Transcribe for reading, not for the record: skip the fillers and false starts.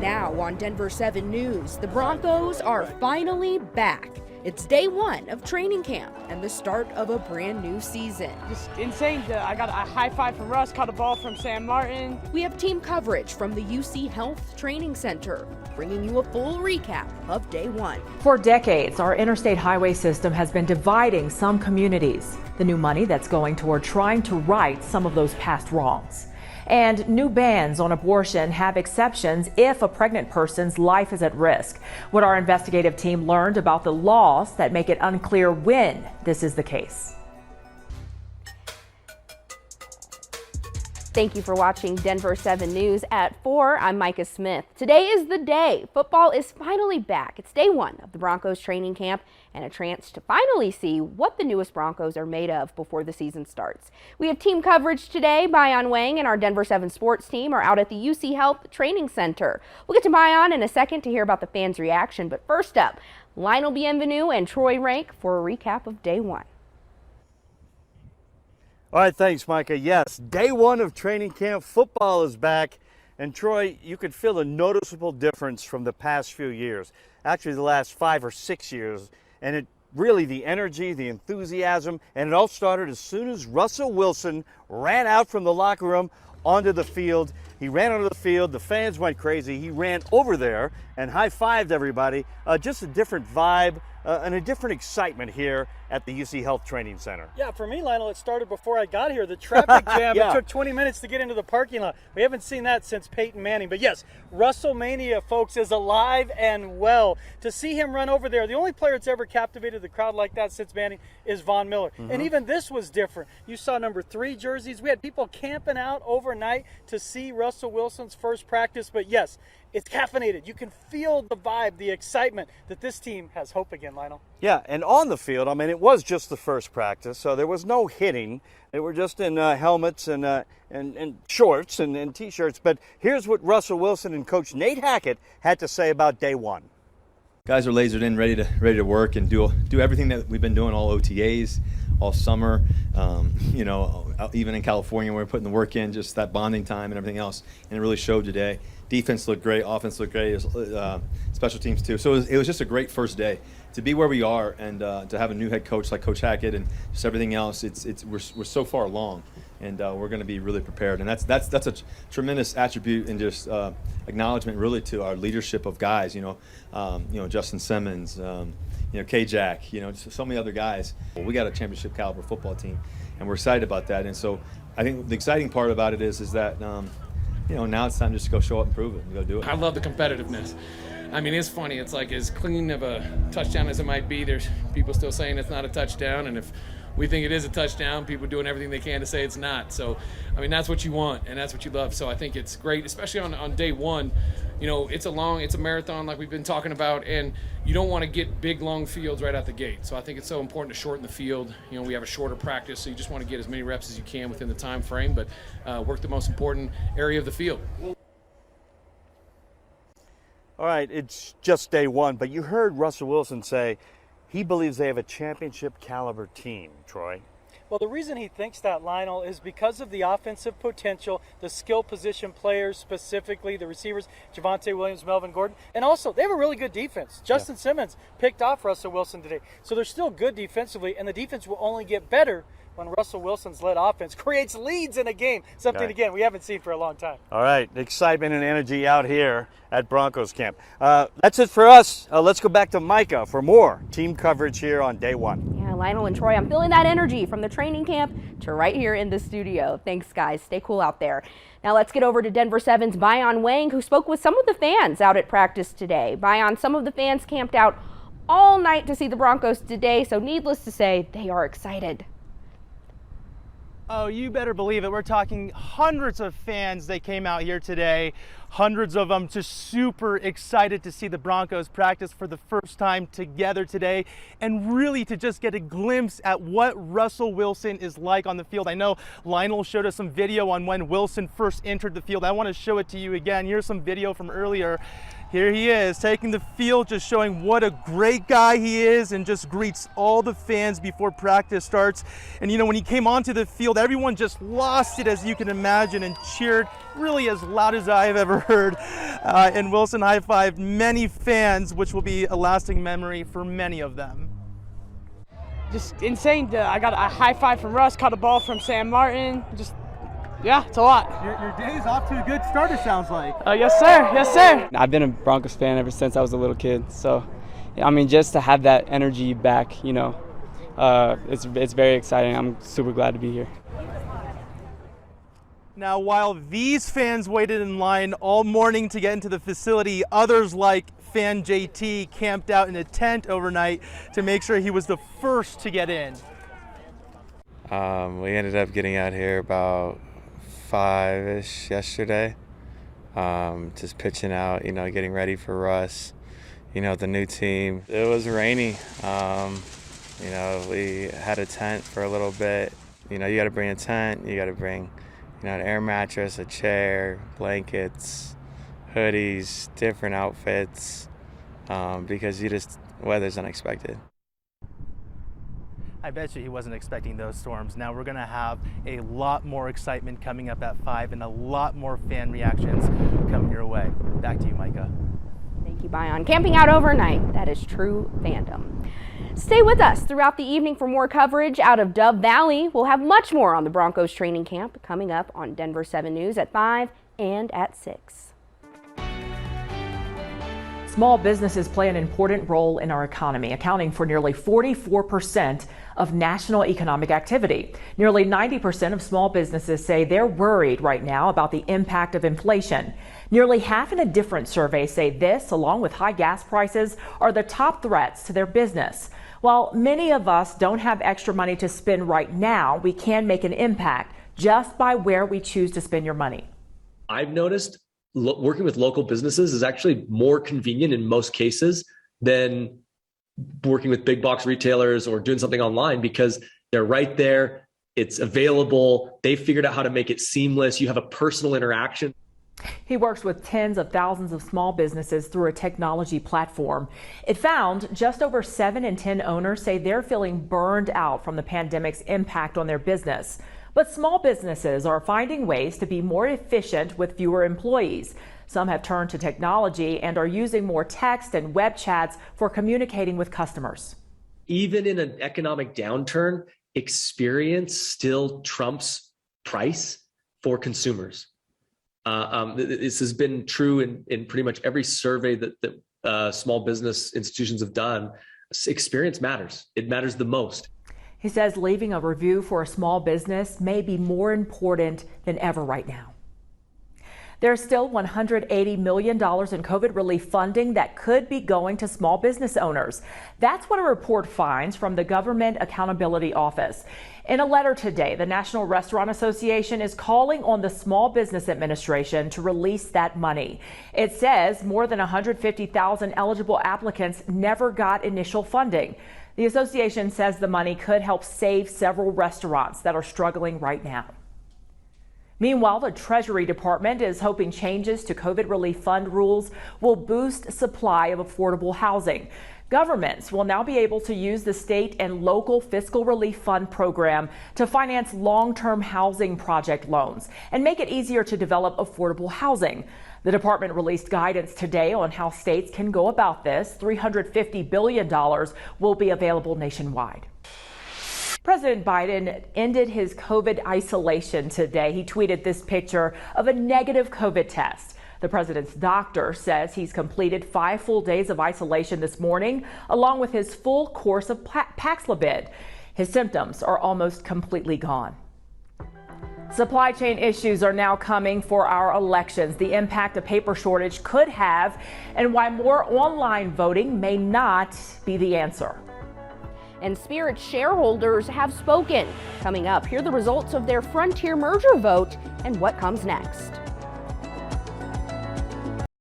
Now on Denver 7 News, the Broncos are finally back. It's day one of training camp and the start of a brand new season. Just insane. I got a high five from Russ, caught a ball from Sam Martin. We have team coverage from the UC Health Training Center, bringing you a full recap of day one. For decades, our interstate highway system has been dividing some communities. The new money that's going toward trying to right some of those past wrongs. And new bans on abortion have exceptions if a pregnant person's life is at risk. What our investigative team learned about the laws that make it unclear when this is the case. Thank you for watching Denver 7 News at 4. I'm Micah Smith. Today is the day. Football is finally back. It's day one of the Broncos training camp and a chance to finally see what the newest Broncos are made of before the season starts. We have team coverage today. Bayan Wang and our Denver 7 sports team are out at the UC Health Training Center. We'll get to Bayan in a second to hear about the fans' reaction, but first up, Lionel Bienvenu and Troy Rank for a recap of day one. All right, thanks, Micah. Yes, day one of training camp, football is back. And Troy, you could feel a noticeable difference from the past few years, actually the last 5 or 6 years. And it really, the energy, the enthusiasm, and it all started as soon as Russell Wilson ran out from the locker room onto the field. He ran onto the field, the fans went crazy. He ran over there and high-fived everybody. Just a different vibe and a different excitement here at the UC Health Training Center. Yeah, for me, Lionel, it started before I got here. The traffic jam, Yeah. It took 20 minutes to get into the parking lot. We haven't seen that since Peyton Manning. But yes, WrestleMania, folks, is alive and well. To see him run over there, the only player that's ever captivated the crowd like that since Manning is Von Miller. And even this was different. You saw number 3 jerseys. We had people camping out overnight to see Russell Wilson's first practice. But yes, it's caffeinated. You can feel the vibe, the excitement that this team has hope again, Lionel. Yeah, and on the field, I mean, it was just the first practice, so there was no hitting. They were just in helmets and shorts and T-shirts. But here's what Russell Wilson and Coach Nate Hackett had to say about day one. Guys are lasered in, ready to work and do everything that we've been doing all OTAs, all summer. Even in California, we're putting the work in, just that bonding time and everything else, and it really showed today. Defense looked great, offense looked great, special teams too. So it was just a great first day to be where we are and to have a new head coach like Coach Hackett and just everything else. We're so far along, and we're going to be really prepared. And that's a tremendous attribute and just acknowledgement really to our leadership of guys. Justin Simmons, K-Jack, just so many other guys. We got a championship caliber football team, and we're excited about that. And so I think the exciting part about it is that. Now it's time just to go show up and prove it and go do it. I love the competitiveness. I mean, it's funny. It's like as clean of a touchdown as it might be, there's people still saying it's not a touchdown. And if we think it is a touchdown, people doing everything they can to say it's not. So, I mean, that's what you want and that's what you love. So I think it's great, especially on day one. It's a marathon like we've been talking about, and you don't want to get big, long fields right out the gate. So I think it's so important to shorten the field. We have a shorter practice, so you just want to get as many reps as you can within the time frame, but work the most important area of the field. All right, it's just day one, but you heard Russell Wilson say he believes they have a championship caliber team, Troy. Well, the reason he thinks that, Lionel, is because of the offensive potential, the skill position players, specifically the receivers, Javonte Williams, Melvin Gordon, and also they have a really good defense. Justin Simmons picked off Russell Wilson today. So they're still good defensively, and the defense will only get better when Russell Wilson's led offense creates leads in a game, something, again, we haven't seen for a long time. All right, excitement and energy out here at Broncos camp. That's it for us. Let's go back to Micah for more team coverage here on day one. Yeah, Lionel and Troy, I'm feeling that energy from the training camp to right here in the studio. Thanks, guys. Stay cool out there. Now let's get over to Denver 7's Bayan Wang, who spoke with some of the fans out at practice today. Bayan, some of the fans camped out all night to see the Broncos today, so needless to say, they are excited. Oh, you better believe it. We're talking hundreds of fans that came out here today. Hundreds of them just super excited to see the Broncos practice for the first time together today and really to just get a glimpse at what Russell Wilson is like on the field. I know Lionel showed us some video on when Wilson first entered the field. I want to show it to you again. Here's some video from earlier. Here he is taking the field, just showing what a great guy he is and just greets all the fans before practice starts. And when he came onto the field, everyone just lost it, as you can imagine, and cheered really as loud as I've ever heard. And Wilson high-fived many fans, which will be a lasting memory for many of them. Just insane. I got a high five from Russ, caught a ball from Sam Martin. Just, yeah, it's a lot. Your day's off to a good start, it sounds like. Yes, sir. Yes, sir. I've been a Broncos fan ever since I was a little kid. So, I mean, just to have that energy back, you know, it's very exciting. I'm super glad to be here. Now, while these fans waited in line all morning to get into the facility, others like fan JT camped out in a tent overnight to make sure he was the first to get in. We ended up getting out here about 5-ish yesterday, just pitching out, you know, getting ready for Russ, you know, the new team. It was rainy. You know, we had a tent for a little bit. You know, you got to bring a tent, you got to bring, you know, an air mattress, a chair, blankets, hoodies, different outfits, because weather's unexpected. I bet you he wasn't expecting those storms. Now we're going to have a lot more excitement coming up at 5 and a lot more fan reactions coming your way. Back to you, Micah. Thank you, Bion. Camping out overnight, that is true fandom. Stay with us throughout the evening for more coverage out of Dove Valley. We'll have much more on the Broncos training camp coming up on Denver 7 News at 5 and at 6. Small businesses play an important role in our economy, accounting for nearly 44% of national economic activity. Nearly 90% of small businesses say they're worried right now about the impact of inflation. Nearly half in a different survey say this, along with high gas prices, are the top threats to their business. While many of us don't have extra money to spend right now, we can make an impact just by where we choose to spend your money. I've noticed working with local businesses is actually more convenient in most cases than working with big box retailers or doing something online, because they're right there. It's available. They figured out how to make it seamless. You have a personal interaction. He works with tens of thousands of small businesses through a technology platform. It found just over 7 in 10 owners say they're feeling burned out from the pandemic's impact on their business. But small businesses are finding ways to be more efficient with fewer employees. Some have turned to technology and are using more text and web chats for communicating with customers. Even in an economic downturn, experience still trumps price for consumers. This has been true in pretty much every survey that small business institutions have done. Experience matters. It matters the most. He says leaving a review for a small business may be more important than ever right now. There's still $180 million in COVID relief funding that could be going to small business owners. That's what a report finds from the Government Accountability Office. In a letter today, the National Restaurant Association is calling on the Small Business Administration to release that money. It says more than 150,000 eligible applicants never got initial funding. The association says the money could help save several restaurants that are struggling right now. Meanwhile, the Treasury Department is hoping changes to COVID relief fund rules will boost supply of affordable housing. Governments will now be able to use the state and local fiscal relief fund program to finance long-term housing project loans and make it easier to develop affordable housing. The department released guidance today on how states can go about this. $350 billion will be available nationwide. President Biden ended his COVID isolation today. He tweeted this picture of a negative COVID test. The president's doctor says he's completed 5 full days of isolation this morning, along with his full course of Paxlovid. His symptoms are almost completely gone. Supply chain issues are now coming for our elections. The impact a paper shortage could have, and why more online voting may not be the answer. And Spirit shareholders have spoken. Coming up, hear the results of their Frontier merger vote and what comes next.